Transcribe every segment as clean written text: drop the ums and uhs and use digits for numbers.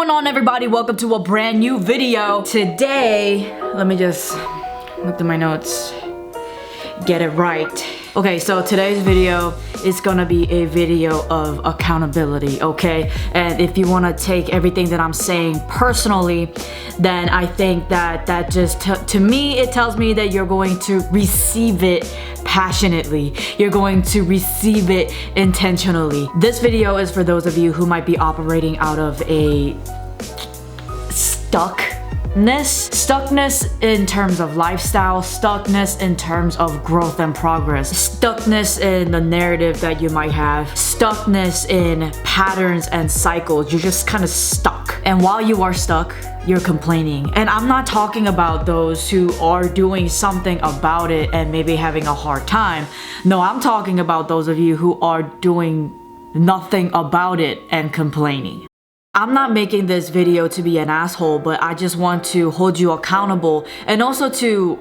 going on, everybody? Welcome to a brand new video. Today, let me just look at my notes, get it right. Okay, so today's video is gonna be a video of accountability, okay? And if you wanna take everything that I'm saying personally, then I think that just, to me, it tells me that you're going to receive it passionately. You're going to receive it intentionally. This video is for those of you who might be operating out of a stuckness in terms of lifestyle, stuckness in terms of growth and progress, stuckness in the narrative that you might have, stuckness in patterns and cycles. You're just kind of stuck. And while you are stuck, you're complaining. And I'm not talking about those who are doing something about it and maybe having a hard time. No, I'm talking about those of you who are doing nothing about it and complaining. I'm not making this video to be an asshole, but I just want to hold you accountable and also to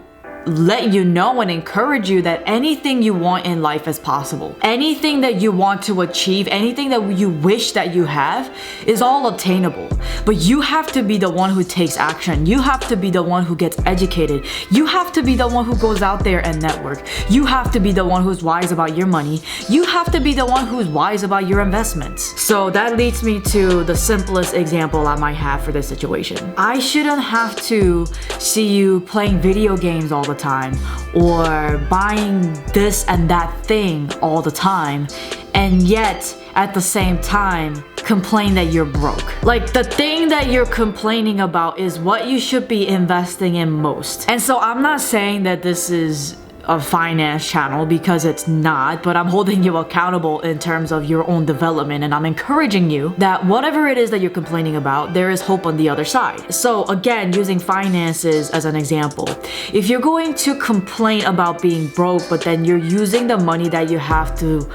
let you know and encourage you that anything you want in life is possible. Anything that you want to achieve, anything that you wish that you have is all obtainable. But you have to be the one who takes action. You have to be the one who gets educated. You have to be the one who goes out there and network. You have to be the one who's wise about your money. You have to be the one who's wise about your investments. So that leads me to the simplest example I might have for this situation. I shouldn't have to see you playing video games all the time or buying this and that thing all the time, and yet at the same time complain that you're broke. Like, the thing that you're complaining about is what you should be investing in most. And so I'm not saying that this is a finance channel, because it's not, but I'm holding you accountable in terms of your own development, and I'm encouraging you that whatever it is that you're complaining about, there is hope on the other side. So again, using finances as an example, if you're going to complain about being broke, but then you're using the money that you have to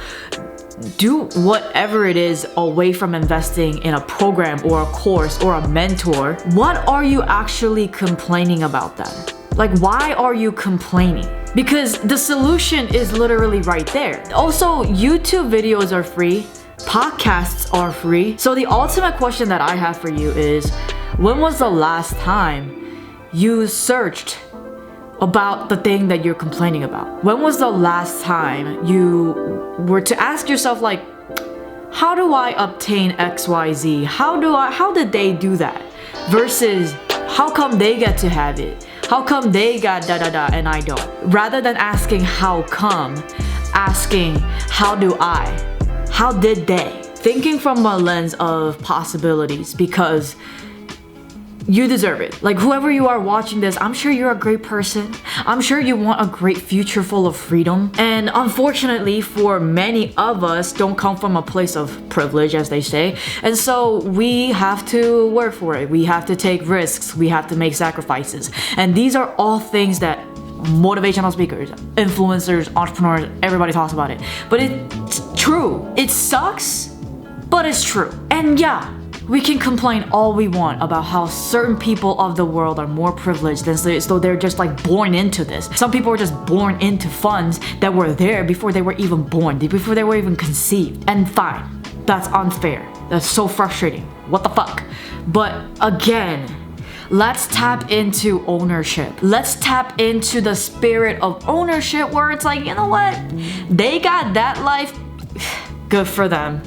do whatever it is away from investing in a program or a course or a mentor, what are you actually complaining about then? Like, why are you complaining? Because the solution is literally right there. Also, YouTube videos are free, podcasts are free. So the ultimate question that I have for you is, when was the last time you searched about the thing that you're complaining about? When was the last time you were to ask yourself, like, how do I obtain XYZ? How did they do that? Versus, how come they get to have it? How come they got da-da-da and I don't? Rather than asking how come, asking how do I? How did they? Thinking from a lens of possibilities, because you deserve it. Like, whoever you are watching this, I'm sure you're a great person. I'm sure you want a great future full of freedom. And unfortunately, for many of us, don't come from a place of privilege, as they say. And so we have to work for it. We have to take risks. We have to make sacrifices. And these are all things that motivational speakers, influencers, entrepreneurs, everybody talks about it. But it's true. It sucks, but it's true. And yeah, we can complain all we want about how certain people of the world are more privileged than so they're just like born into this. Some people are just born into funds that were there before they were even born, before they were even conceived. And fine, that's unfair. That's so frustrating. What the fuck? But again, let's tap into ownership. Let's tap into the spirit of ownership, where it's like, you know what? They got that life. Good for them.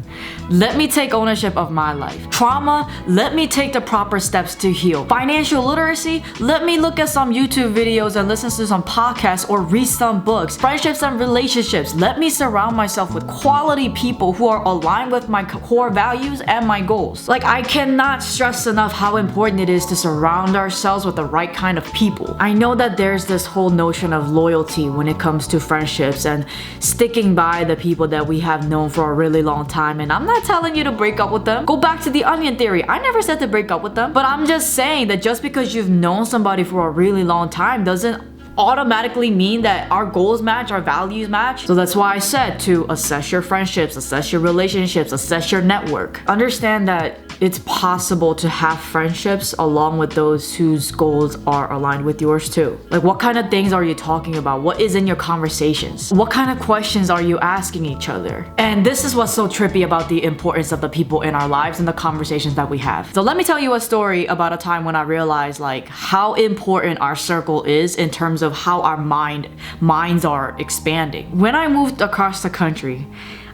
Let me take ownership of my life. Trauma, let me take the proper steps to heal. Financial literacy, let me look at some YouTube videos and listen to some podcasts or read some books. Friendships and relationships, let me surround myself with quality people who are aligned with my core values and my goals. Like, I cannot stress enough how important it is to surround ourselves with the right kind of people. I know that there's this whole notion of loyalty when it comes to friendships and sticking by the people that we have known for a really long time, and I'm not telling you to break up with them. Go back to the onion theory. I never said to break up with them, but I'm just saying that just because you've known somebody for a really long time doesn't automatically mean that our goals match, our values match. So that's why I said to assess your friendships, assess your relationships, assess your network. Understand that it's possible to have friendships along with those whose goals are aligned with yours too. Like, what kind of things are you talking about? What is in your conversations? What kind of questions are you asking each other? And this is what's so trippy about the importance of the people in our lives and the conversations that we have. So let me tell you a story about a time when I realized like how important our circle is in terms of how our minds are expanding. When I moved across the country,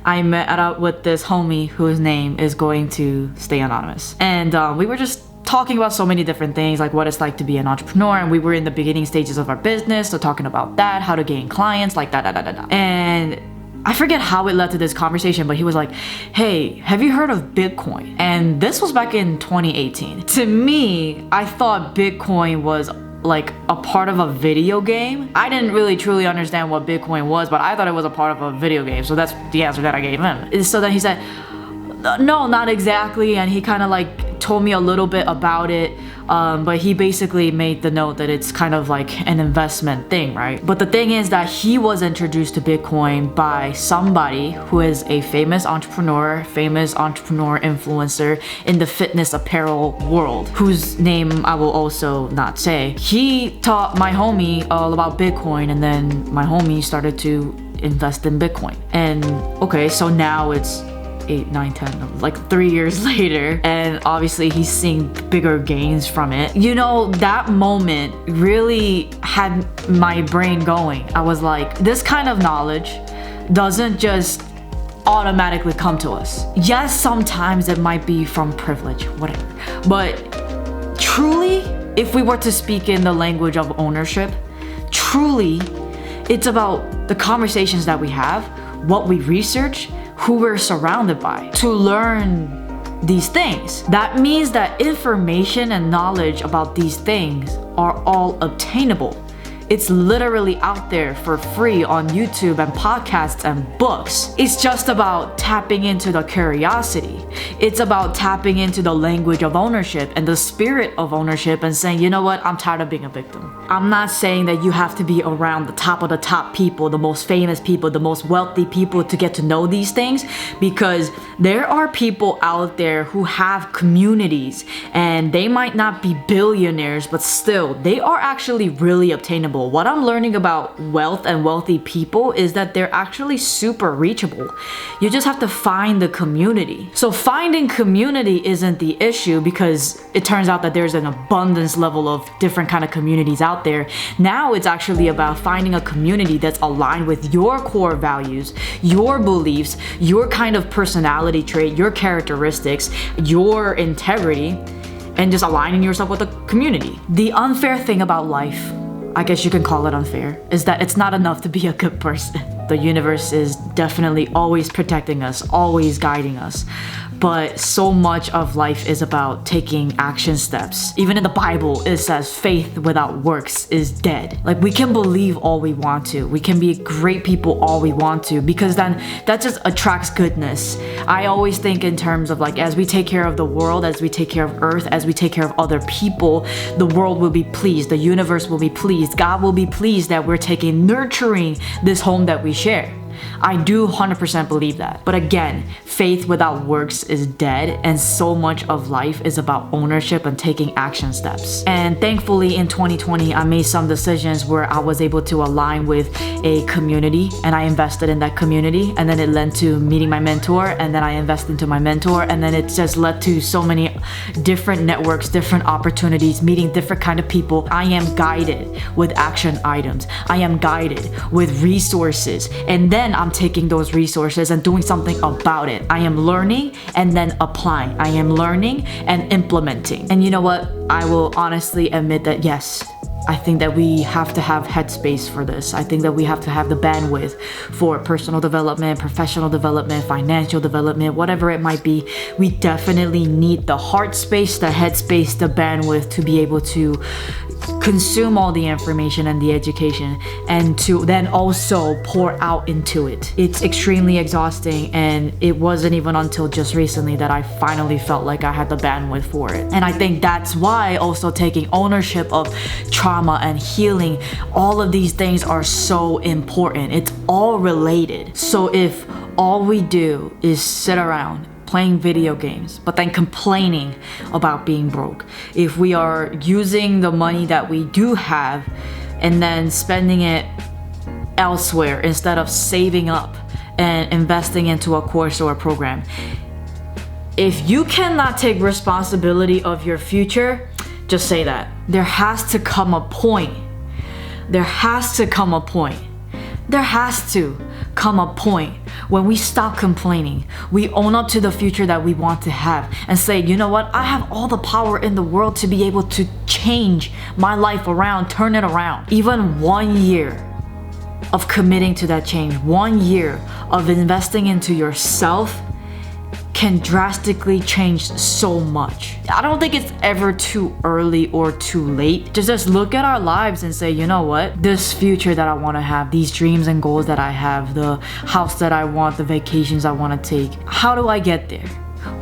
I met up with this homie whose name is going to stay anonymous. And we were just talking about so many different things, like what it's like to be an entrepreneur. And we were in the beginning stages of our business, so talking about that, how to gain clients, like that. And I forget how it led to this conversation, but he was like, hey, have you heard of Bitcoin? And this was back in 2018. To me, I thought Bitcoin was like a part of a video game. I didn't really truly understand what Bitcoin was, but I thought it was a part of a video game. So that's the answer that I gave him. So then he said, no, not exactly. And he kind of like told me a little bit about it. But he basically made the note that it's kind of like an investment thing, right? But the thing is that he was introduced to Bitcoin by somebody who is a famous entrepreneur influencer in the fitness apparel world, whose name I will also not say. He taught my homie all about Bitcoin, and then my homie started to invest in Bitcoin. And okay, so now it's 8, 9, 10, like 3 years later, and obviously he's seeing bigger gains from it. You know, that moment really had my brain going. I was like, this kind of knowledge doesn't just automatically come to us. Yes, sometimes it might be from privilege, whatever. But truly, if we were to speak in the language of ownership, truly, it's about the conversations that we have, what we research, who we're surrounded by to learn these things. That means that information and knowledge about these things are all obtainable. It's literally out there for free on YouTube and podcasts and books. It's just about tapping into the curiosity. It's about tapping into the language of ownership and the spirit of ownership and saying, you know what, I'm tired of being a victim. I'm not saying that you have to be around the top of the top people, the most famous people, the most wealthy people to get to know these things, because there are people out there who have communities and they might not be billionaires, but still, they are actually really obtainable. What I'm learning about wealth and wealthy people is that they're actually super reachable. You just have to find the community. So finding community isn't the issue, because it turns out that there's an abundance level of different kind of communities out there. Now it's actually about finding a community that's aligned with your core values, your beliefs, your kind of personality trait, your characteristics, your integrity, and just aligning yourself with the community. The unfair thing about life, I guess you can call it unfair, is that it's not enough to be a good person. The universe is definitely always protecting us, always guiding us. But so much of life is about taking action steps. Even in the Bible, it says faith without works is dead. Like, we can believe all we want to. We can be great people all we want to, because then that just attracts goodness. I always think in terms of like, as we take care of the world, as we take care of Earth, as we take care of other people, the world will be pleased, the universe will be pleased, God will be pleased that we're nurturing this home that we share. I do 100% believe that. But again, faith without works is dead, and so much of life is about ownership and taking action steps. And thankfully in 2020, I made some decisions where I was able to align with a community, and I invested in that community, and then it led to meeting my mentor, and then I invested into my mentor, and then it just led to so many different networks, different opportunities, meeting different kind of people. I am guided with action items. I am guided with resources, and then I'm taking those resources and doing something about it. I am learning and then applying. I am learning and implementing. And you know what? I will honestly admit that yes, I think that we have to have headspace for this. I think that we have to have the bandwidth for personal development, professional development, financial development, whatever it might be. We definitely need the heart space, the headspace, the bandwidth to be able to consume all the information and the education, and to then also pour out into it. It's extremely exhausting, and it wasn't even until just recently that I finally felt like I had the bandwidth for it. And I think that's why also taking ownership of trauma and healing, all of these things are so important. It's all related. So if all we do is sit around, playing video games, but then complaining about being broke, if we are using the money that we do have and then spending it elsewhere instead of saving up and investing into a course or a program, if you cannot take responsibility of your future, just say that. There has to come a point. There has to come a point when we stop complaining. We own up to the future that we want to have and say, you know what? I have all the power in the world to be able to change my life around, turn it around. Even 1 year of committing to that change, 1 year of investing into yourself can drastically change so much. I don't think it's ever too early or too late. Just look at our lives and say, you know what? This future that I want to have, these dreams and goals that I have, the house that I want, the vacations I want to take. How do I get there?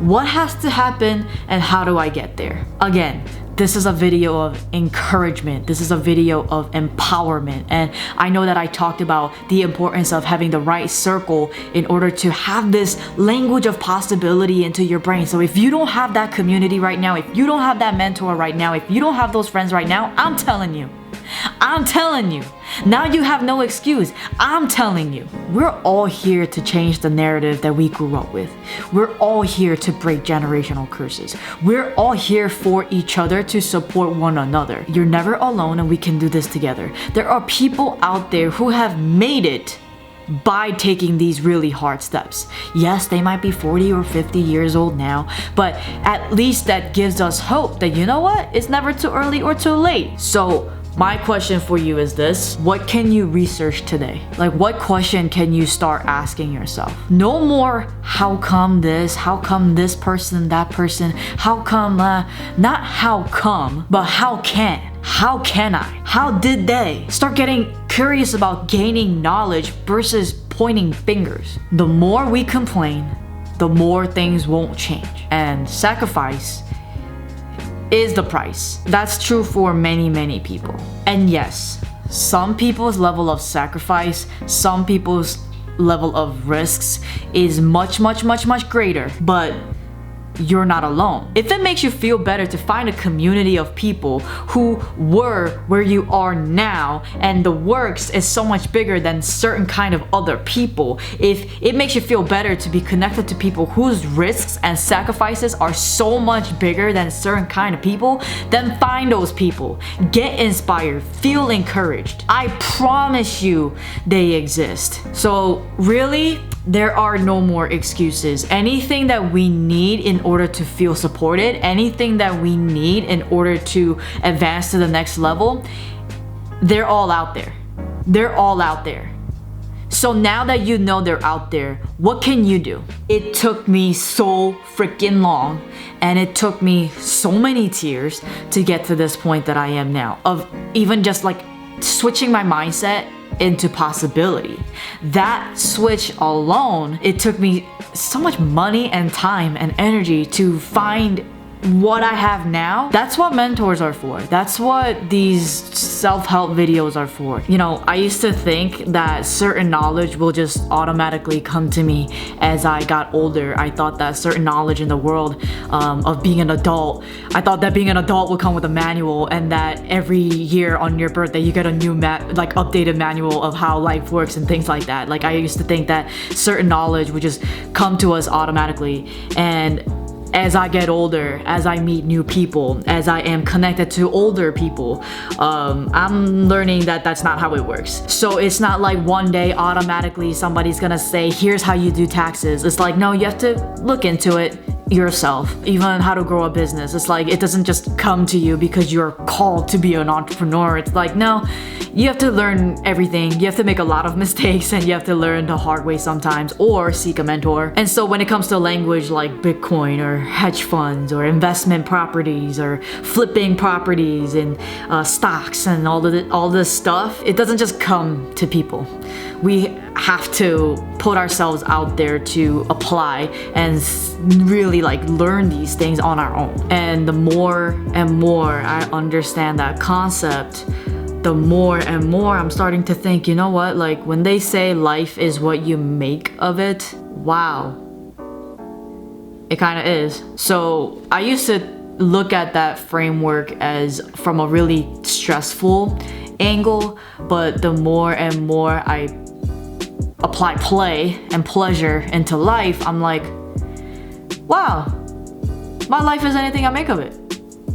What has to happen and how do I get there? Again, this is a video of encouragement. This is a video of empowerment. And I know that I talked about the importance of having the right circle in order to have this language of possibility into your brain. So if you don't have that community right now, if you don't have that mentor right now, if you don't have those friends right now, I'm telling you, now you have no excuse. I'm telling you, we're all here to change the narrative that we grew up with. We're all here to break generational curses. We're all here for each other to support one another. You're never alone and we can do this together. There are people out there who have made it by taking these really hard steps. Yes, they might be 40 or 50 years old now, but at least that gives us hope that, you know what? It's never too early or too late. So my question for you is this: what can you research today? Like, what question can you start asking yourself? No more, how come this? How come this person, that person? How come, not how come, but how can? How can I? How did they? Start getting curious about gaining knowledge versus pointing fingers. The more we complain, the more things won't change. And sacrifice is the price. That's true for many, many people. And yes, some people's level of sacrifice, some people's level of risks is much, much, much, much greater, but you're not alone. If it makes you feel better to find a community of people who were where you are now, and the works is so much bigger than certain kind of other people, if it makes you feel better to be connected to people whose risks and sacrifices are so much bigger than certain kind of people, then find those people. Get inspired, feel encouraged. I promise you they exist. So really, there are no more excuses. Anything that we need in order to feel supported, anything that we need in order to advance to the next level, they're all out there. They're all out there. So now that you know they're out there, what can you do? It took me so freaking long, and it took me so many tears to get to this point that I am now, of even just like switching my mindset into possibility. That switch alone, it took me so much money and time and energy to find what I have now. That's what mentors are for. That's what these self-help videos are for. You know, I used to think that certain knowledge will just automatically come to me as I got older. I thought that certain knowledge in the world of being an adult, I thought that being an adult would come with a manual, and that every year on your birthday you get a new updated manual of how life works and things like that. Like, I used to think that certain knowledge would just come to us automatically. And as I get older, as I meet new people, as I am connected to older people, I'm learning that that's not how it works. So it's not like one day automatically somebody's gonna say, here's how you do taxes. It's like, no, you have to look into it yourself. Even how to grow a business, it's like, it doesn't just come to you because you're called to be an entrepreneur. It's like, no, you have to learn everything. You have to make a lot of mistakes, and you have to learn the hard way sometimes, or seek a mentor. And so when it comes to language like Bitcoin or hedge funds or investment properties or flipping properties and stocks and all this stuff, it doesn't just come to people. We have to put ourselves out there to apply and really learn these things on our own. And the more and more I understand that concept, the more and more I'm starting to think, you know what, when they say life is what you make of it, wow. It kind of is. So I used to look at that framework as from a really stressful angle, but the more and more I apply play and pleasure into life, I'm like, wow, my life is anything I make of it.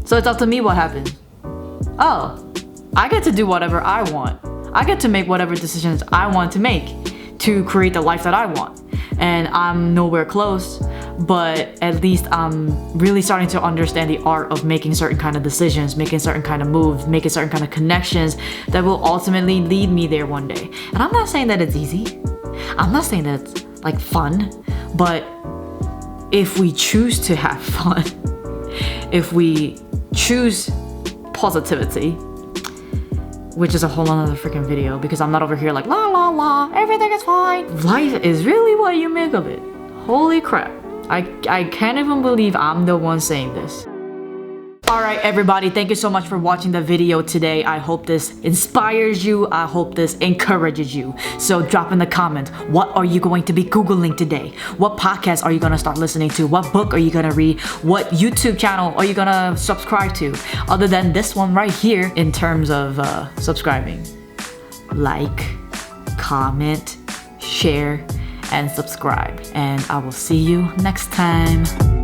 So it's up to me what happens. Oh, I get to do whatever I want. I get to make whatever decisions I want to make to create the life that I want. And I'm nowhere close, but at least I'm really starting to understand the art of making certain kind of decisions, making certain kind of moves, making certain kind of connections that will ultimately lead me there one day. And I'm not saying that it's easy. I'm not saying that it's like fun, but if we choose to have fun, if we choose positivity, which is a whole other freaking video because I'm not over here like la la la, everything is fine. Life is really what you make of it. Holy crap. I can't even believe I'm the one saying this. Alright everybody, thank you so much for watching the video today. I hope this inspires you. I hope this encourages you. So drop in the comments, what are you going to be Googling today? What podcast are you going to start listening to? What book are you going to read? What YouTube channel are you going to subscribe to? Other than this one right here in terms of subscribing. Like, comment, share, and subscribe. And I will see you next time.